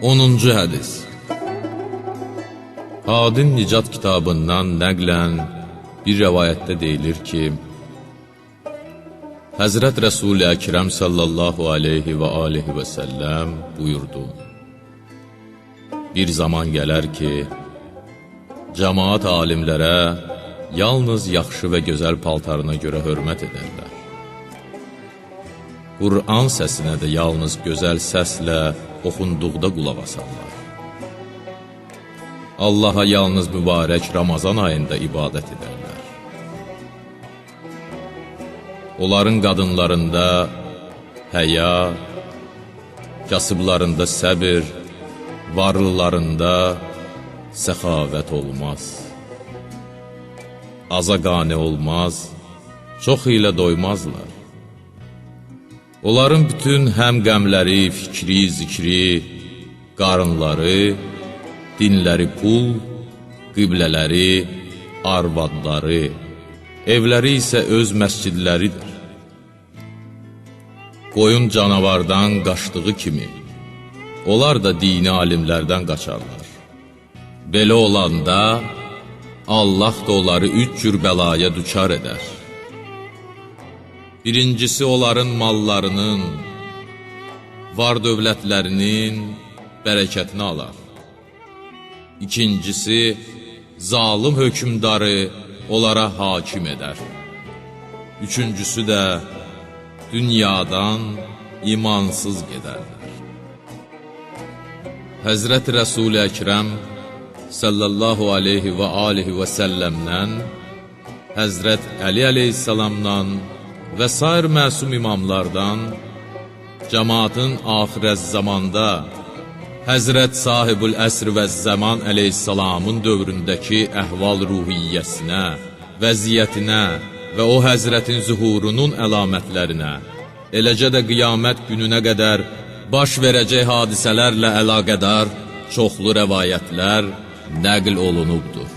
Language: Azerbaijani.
10-cu hədis. Hadin Nicat kitabından nəqlən bir rəvayətdə deyilir ki, Həzrət Rəsul-i Əkrəm sallallahu aleyhi və aleyhi və səlləm buyurdu: Bir zaman gələr ki, cəmaat alimlərə yalnız yaxşı və gözəl paltarına görə hörmət edərlər. Qur'an səsinə də yalnız gözəl səslə oxunduqda qulaq asarlar. Allaha yalnız mübarək Ramazan ayında ibadət edərlər. Onların qadınlarında həya, kasıblarında səbir, varlılarında səxavət olmaz. Aza qane olmaz, çox ilə doymazlar. Onların bütün həm qəmləri, fikri, zikri, qarınları, dinləri pul, qiblələri, arvadları, evləri isə öz məscidləridir. Qoyun canavardan qaçdığı kimi, onlar da dini alimlərdən qaçarlar. Belə olanda, Allah da onları 3 cür bəlaya düçar edər. Birincisi, onların mallarının, var dövlətlərinin bərəkətini alar. İkincisi, zalim hökümdarı onlara hakim edər. Üçüncüsü də dünyadan imansız gedərlər. Həzrət Rəsul-i Əkrəm sallallahu aleyhi və aleyhi və səlləmdən, Həzrət Əli əleyhissalamdan və sair məsum imamlardan, cəmaatın axirət zamanda Həzrət Sahibül Əsr və Zəman əleyhissalamın dövründəki əhval-ruhiyyəsinə, vəziyyətinə və o Həzrətin zuhurunun əlamətlərinə, eləcə də qiyamət gününə qədər baş verəcək hadisələrlə əlaqədar çoxlu rəvayətlər nəql olunubdur.